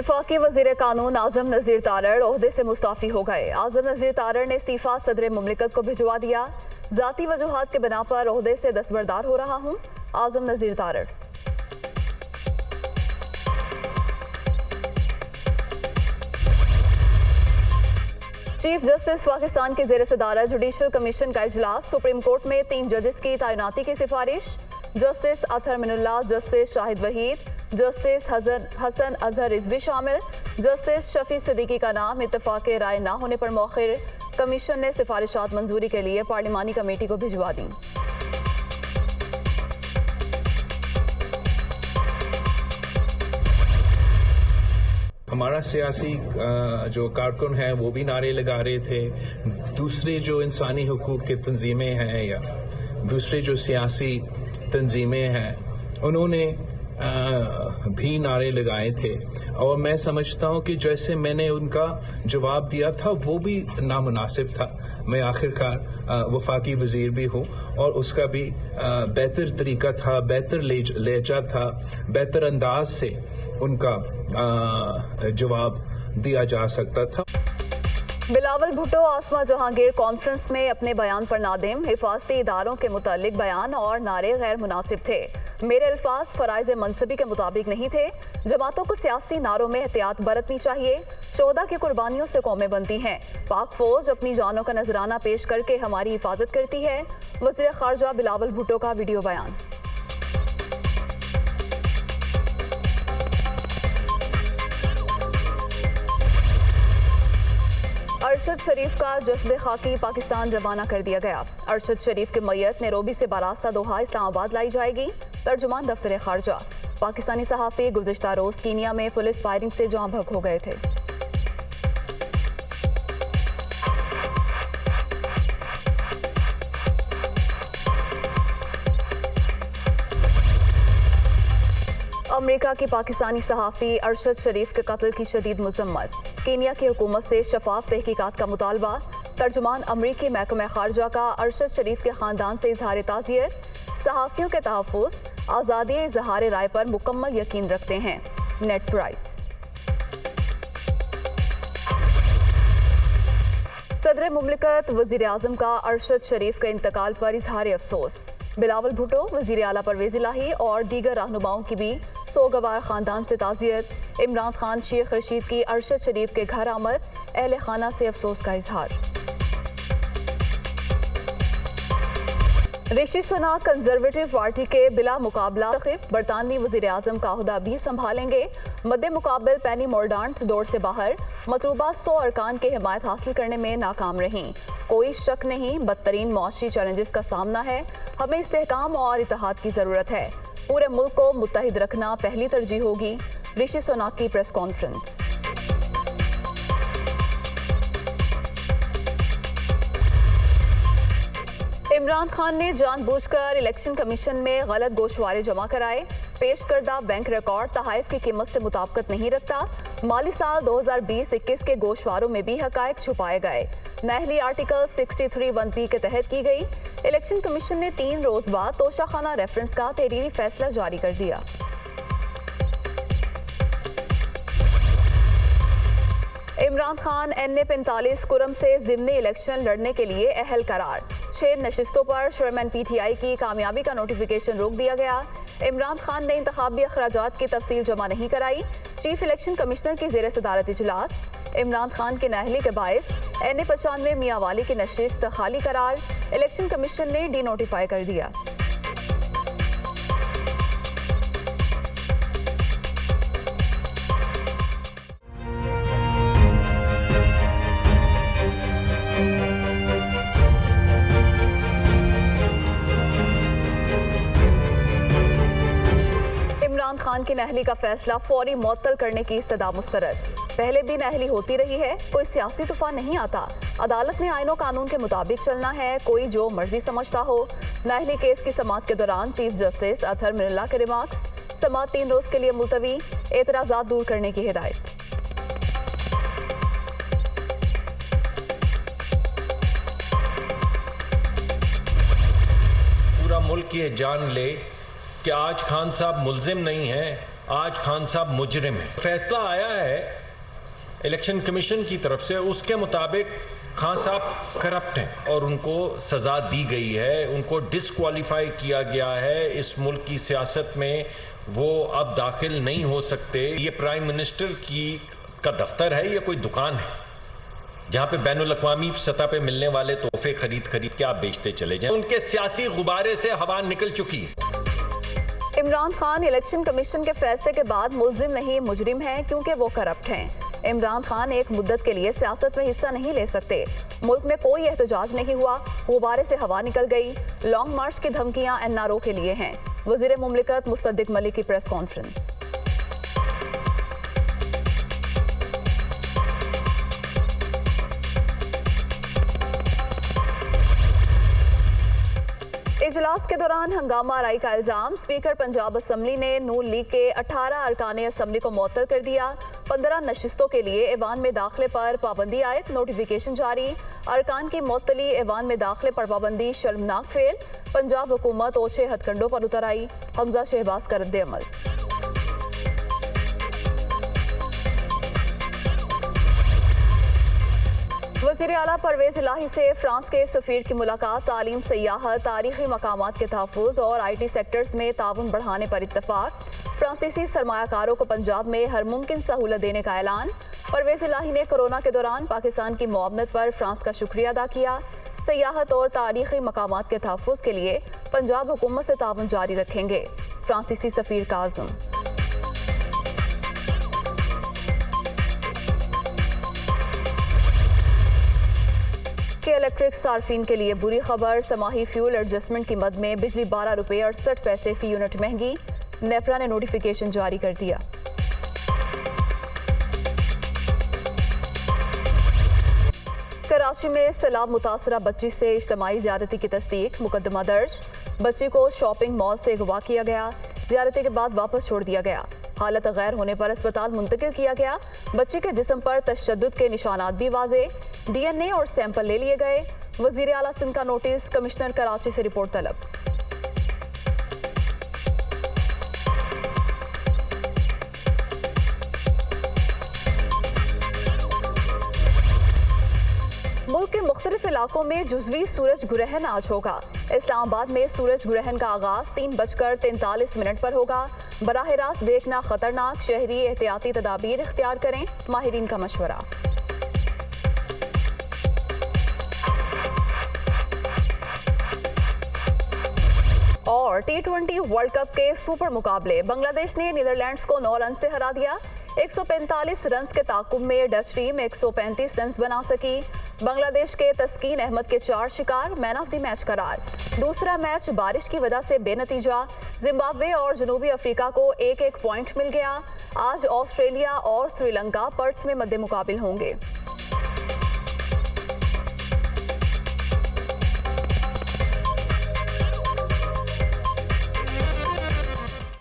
वफाकी वज़ीर कानून आज़म नज़ीर तारड़ ओहदे से मुस्ताफ़ी हो गए। आज़म नज़ीर तारड़ ने इस्तीफ़ा सदर मुमलिकत को भिजवा दिया। ज़ाती वजूहात के बिना पर ओहदे से दस्तबरदार हो रहा हूँ। आज़म नज़ीर तारड़। चीफ जस्टिस पाकिस्तान के ज़ेर सदारत जुडिशल कमीशन का इजलास। सुप्रीम कोर्ट में 3 जजेस की तैनाती की सिफारिश। Justice Athar Minallah, justice Shahid Waheed, justice Hasan Azhar Rizvi शामिल। जस्टिस शफी सिद्दीकी का नाम इत्तफाक राय ना होने पर मौखिर। कमीशन ने सिफारिशात मंजूरी के लिए पार्लिमानी कमेटी को भिजवा दी। हमारा सियासी जो कारकुन है वो भी नारे लगा रहे थे। दूसरे जो इंसानी हुकूक की तंजीमें हैं या दूसरे जो सियासी तंजीमें हैं उन्होंने भी नारे लगाए थे और मैं समझता हूं कि जैसे मैंने उनका जवाब दिया था वो भी नामुनासिब था। मैं आखिरकार वफाकी वजीर भी हूं और उसका भी बेहतर तरीका था, बेहतर लहजा था, बेहतर अंदाज से उनका जवाब दिया जा सकता था। बिलावल भुट्टो आसमा जहांगीर कॉन्फ्रेंस में अपने बयान पर नादिम। हिफाजती इदारों के मुतालिक बयान और नारे गैर मुनासिब थे। मेरे अल्फाज फराइज मनसबी के मुताबिक नहीं थे। जमातों को सियासी नारों में एहतियात बरतनी चाहिए। शोहदा की कुर्बानियों से कौमें बनती हैं। पाक फौज अपनी जानों का नजराना पेश करके हमारी हिफाजत करती है। वज़ीर खारजा बिलावल भुट्टो का वीडियो बयान। अरशद शरीफ का जस्द खाकी पाकिस्तान रवाना कर दिया गया। अरशद शरीफ की मैयत नैरोबी से बारास्ता दोहा इस्लामाबाद लाई जाएगी। तर्जुमान दफ्तर खारजा। पाकिस्तानी सहाफ़ी गुज़िश्ता रोज़ कीनिया में पुलिस फायरिंग से जाँ बहक हो गए थे। अमेरिका की पाकिस्तानी सहाफ़ी अरशद शरीफ के कत्ल की शदीद मज़म्मत। कीनिया की हुकूमत से शफाफ तहकीकात का मुतालबा। तर्जुमान अमरीकी महकमा खारजा का अरशद शरीफ के ख़ानदान से इजहार ताज़ियत। सहाफ़ियों के तहफ़्फ़ुज़, आज़ादी इज़हार राय पर मुकम्मल यकीन रखते हैं। Net price. सदर मुमलिकत वज़ीर आज़म का अरशद शरीफ के इंतकाल पर इजहार अफसोस। बिलावल भुट्टो, वज़ीर आला परवेज़ इलाही और दीगर रहनुमाओं की भी सोगवार ख़ानदान से ताज़ियत। इमरान खान शेख रशीद की अरशद शरीफ के घर आमद। अहले खाना से अफसोस का इजहार। ऋषि सुनाक कंजर्वेटिव पार्टी के बिला मुकाबला बरतानवी वज़ीर आज़म का ओहदा भी संभालेंगे। मद्दे मुकाबल पेनी मोर्डांट दौड़ से बाहर। मतलूबा 100 अरकान की हिमायत हासिल करने में नाकाम रहीं। कोई शक नहीं, बदतरीन मुआशी चैलेंजेस का सामना है। हमें इस्तेहकाम और इत्तेहाद की ज़रूरत है। पूरे मुल्क को मुत्तहिद रखना पहली तरजीह होगी। ऋषि सुनाक की प्रेस कॉन्फ्रेंस। इमरान खान ने जानबूझकर इलेक्शन कमीशन में गलत गोशवारे जमा कराए। पेश करदा बैंक रिकॉर्ड तहाइफ की कीमत से मुताबिकत नहीं रखता। माली साल 2020-21 के गोशवारों में भी हकायक छुपाए गए। नाअहली आर्टिकल 63(1) के तहत की गई। इलेक्शन कमीशन ने 3 रोज बाद तोशाखाना रेफरेंस का तहरीरी फैसला जारी कर दिया। इमरान खान NA-45 कुरम से ज़िमनी इलेक्शन लड़ने के लिए अहल करार। 6 नशिस्तों पर चेयरमैन PTI की कामयाबी का नोटिफिकेशन रोक दिया गया। इमरान खान ने इंतखाबी अखराजात की तफसील जमा नहीं कराई। चीफ इलेक्शन कमिश्नर की ज़ेर सदारत इजलास। इमरान खान के नाअहली के बायस NA-95 मियांवाली की नशिस्त खाली करार। इलेक्शन कमीशन ने डी नोटिफाई कर दिया। इमरान खान की नाअहली का फैसला फौरी मुअत्तल करने की इस्तदा मुस्तरद। पहले भी नाअहली होती रही है, कोई सियासी तूफान नहीं आता। अदालत ने आईन और कानून के मुताबिक चलना है, कोई जो मर्जी समझता हो। नाअहली केस की समाअत के दौरान चीफ जस्टिस अतहर मिनुल्लाह के रिमार्क्स। समाअत 3 रोज के लिए मुलतवी। एतराज़ात दूर करने की हिदायत। पूरा मुल्क ये जान ले कि आज खान साहब मुल्जिम नहीं हैं, आज खान साहब मुजरिम है। फैसला आया है इलेक्शन कमीशन की तरफ से, उसके मुताबिक खान साहब करप्ट हैं और उनको सज़ा दी गई है, उनको डिसक्वालीफाई किया गया है, इस मुल्क की सियासत में वो अब दाखिल नहीं हो सकते। ये प्राइम मिनिस्टर का दफ्तर है, ये कोई दुकान है जहाँ पे बैनुल अक़वामी सतह पे मिलने वाले तोहफे खरीद के आप बेचते चले जाएं। उनके सियासी गुब्बारे से हवा निकल चुकी है। इमरान खान इलेक्शन कमीशन के फैसले के बाद मुल्जिम नहीं मुजरिम हैं क्योंकि वो करप्ट हैं। इमरान खान एक मुद्दत के लिए सियासत में हिस्सा नहीं ले सकते। मुल्क में कोई एहतजाज नहीं हुआ, गुब्बारे से हवा निकल गई। लॉन्ग मार्च की धमकियां एनआरओ के लिए हैं। वजीर मुमलिकत मुस्तदिक मलिक की प्रेस कॉन्फ्रेंस। इजलास के दौरान हंगामा आराई का इल्जाम। स्पीकर पंजाब असम्बली ने नून लीग के 18 अरकान असम्बली को मुअत्तल कर दिया। 15 नशिस्तों के लिए ऐवान में दाखिले पर पाबंदी आयद, नोटिफिकेशन जारी। अरकान की मुअत्तली, ऐवान में दाखिले पर पाबंदी शर्मनाक फेल। पंजाब हुकूमत ओछे हथकंडों पर उतर आई। हमजा शहबाज का रद्द अमल। वज़ीर आला परवेज इलाही से फ्रांस के सफ़ीर की मुलाकात। तालीम, सयाहत, तारीखी मकामात के तहफ़्फ़ुज़ और IT सेक्टर्स में ताउन बढ़ाने पर इत्तफ़ाक। फ्रांसीसी सरमायाकारों को पंजाब में हर मुमकिन सहूलत देने का ऐलान। परवेज इलाही ने कोरोना के दौरान पाकिस्तान की मुआवनत पर फ्रांस का शुक्रिया अदा किया। सयाहत और तारीखी मकामात के तहफ़्फ़ुज़ के लिए पंजाब हुकूमत से ताउन जारी रखेंगे। फ्रांसीसी सफ़ीर का आज़म। के इलेक्ट्रिक सार्फिन के लिए बुरी खबर। समाही फ्यूल एडजस्टमेंट की मद में बिजली 12 रुपये 68 पैसे फी यूनिट महंगी। नेपरा ने नोटिफिकेशन जारी कर दिया। कराची में सैलाब मुतासरा बच्ची से इज्तिमाई ज़्यादती की तस्दीक, मुकदमा दर्ज। बच्ची को शॉपिंग मॉल से अगवा किया गया, ज़्यादती के बाद वापस छोड़ दिया गया। हालत गैर होने पर अस्पताल मुंतकिल किया गया। बच्ची के जिस्म पर तशद्दुद के निशानात भी वाजे। DNA और सैंपल ले लिए गए। वज़ीर आला सिंध का नोटिस, कमिश्नर कराची से रिपोर्ट तलब। मुल्क के मुख्तलिफ इलाकों में जुज़वी सूरज ग्रहण आज होगा। इस्लामाबाद में सूरज ग्रहण का आगाज 3:43 पर होगा। बराह रास्त देखना खतरनाक, शहरी एहतियाती तदाबीर इख्तियार करें, माहिरीन का मशवरा। और T20 वर्ल्ड कप के सुपर मुकाबले, बांग्लादेश ने नीदरलैंड्स को 9 रन से हरा दिया। 145 रन के ताकुब में डच टीम 135 रन बना सकी। बांग्लादेश के तस्कीन अहमद के 4 शिकार, मैन ऑफ द मैच करार। दूसरा मैच बारिश की वजह से बेनतीजा। जिम्बाब्वे और जनूबी अफ्रीका को 1-1 पॉइंट मिल गया। आज ऑस्ट्रेलिया और श्रीलंका पर्थ में मद्दे मुकाबिल होंगे।